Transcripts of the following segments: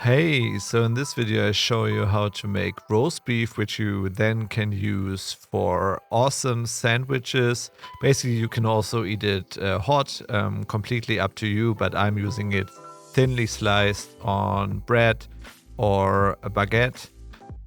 Hey, so in this video I show you how to make roast beef, which you then can use for awesome sandwiches. Basically you can also eat it hot, completely up to you, but I'm using it thinly sliced on bread or a baguette.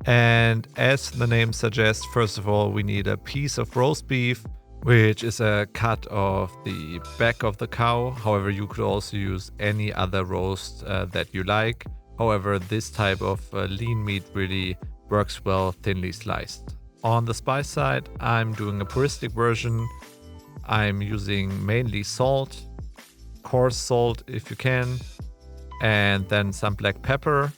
And as the name suggests, first of all we need a piece of roast beef, which is a cut of the back of the cow. However, you could also use any other roast that you like. However, this type of lean meat really works well thinly sliced. On the spice side, I'm doing a puristic version. I'm using mainly salt, coarse salt if you can, and then some black pepper.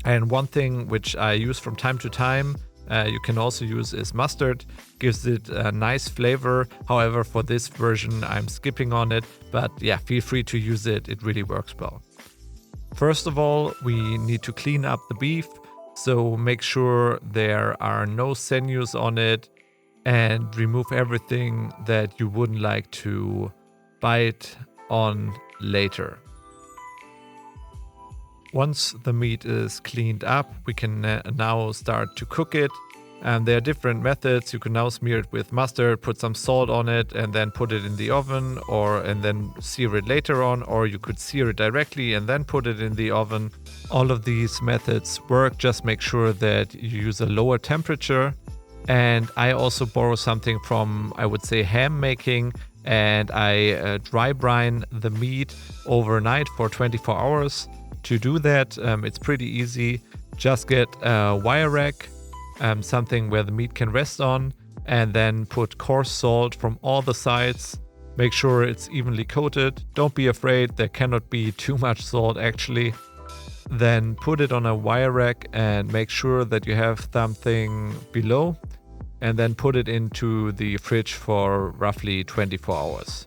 And one thing which I use from time to time, you can also use, is mustard. Gives it a nice flavor. However, for this version, I'm skipping on it. But yeah, feel free to use it. It really works well. First of all, we need to clean up the beef. So make sure there are no sinews on it and remove everything that you wouldn't like to bite on later. Once the meat is cleaned up, we can now start to cook it. And there are different methods. You can now smear it with mustard, put some salt on it, and then put it in the oven, and then sear it later on, or you could sear it directly and then put it in the oven. All of these methods work. Just make sure that you use a lower temperature. And I also borrow something from, I would say, ham making, and I dry brine the meat overnight for 24 hours. To do that, it's pretty easy. Just get a wire rack, something where the meat can rest on, and then put coarse salt from all the sides. Make sure it's evenly coated. Don't be afraid, there cannot be too much salt actually. Then put it on a wire rack and make sure that you have something below, and then put it into the fridge for roughly 24 hours.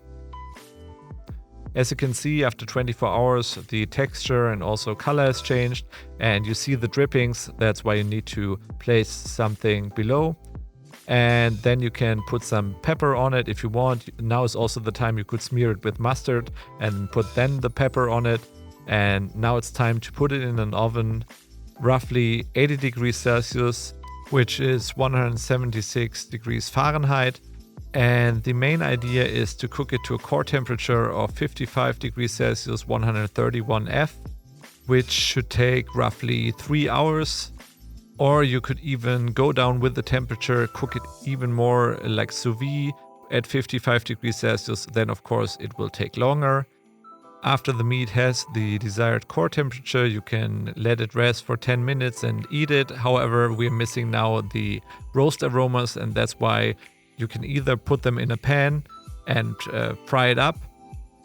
As you can see, after 24 hours, the texture and also color has changed, and you see the drippings. That's why you need to place something below. And then you can put some pepper on it if you want. Now is also the time you could smear it with mustard and put then the pepper on it. And now it's time to put it in an oven, roughly 80 degrees Celsius, which is 176 degrees Fahrenheit. And the main idea is to cook it to a core temperature of 55 degrees Celsius, 131 F, which should take roughly 3 hours. Or you could even go down with the temperature, cook it even more like sous vide at 55 degrees Celsius. Then of course it will take longer. After the meat has the desired core temperature, you can let it rest for 10 minutes and eat it. However, we're missing now the roast aromas, and that's why you can either put them in a pan and fry it up,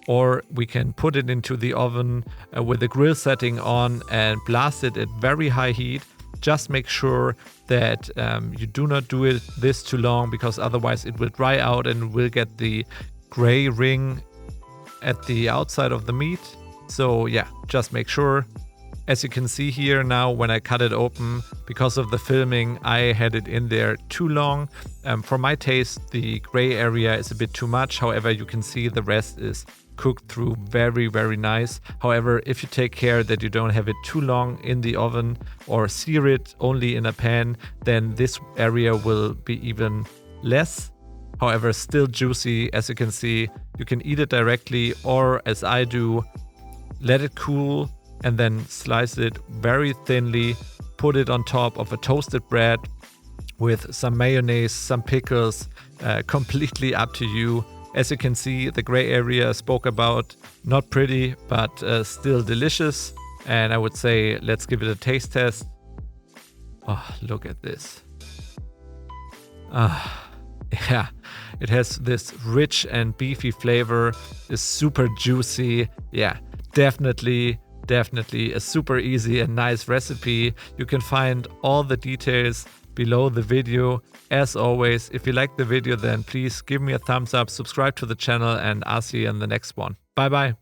or we can put it into the oven with the grill setting on and blast it at very high heat. Just make sure that you do not do this too long, because otherwise it will dry out and will get the gray ring at the outside of the meat. So yeah, just make sure. As you can see here now, when I cut it open, because of the filming, I had it in there too long. For my taste, the gray area is a bit too much. However, you can see the rest is cooked through very, very nice. However, if you take care that you don't have it too long in the oven or sear it only in a pan, then this area will be even less. However, still juicy. As you can see, you can eat it directly, or as I do, let it cool and then slice it very thinly, put it on top of a toasted bread with some mayonnaise, some pickles, completely up to you. As you can see, the gray area I spoke about, not pretty, but still delicious. And I would say, let's give it a taste test. Oh, look at this. Yeah, it has this rich and beefy flavor, is super juicy. Yeah, definitely a super easy and nice recipe. You can find all the details below the video. As always, if you like the video, then please give me a thumbs up, subscribe to the channel, and I'll see you in the next one. Bye bye.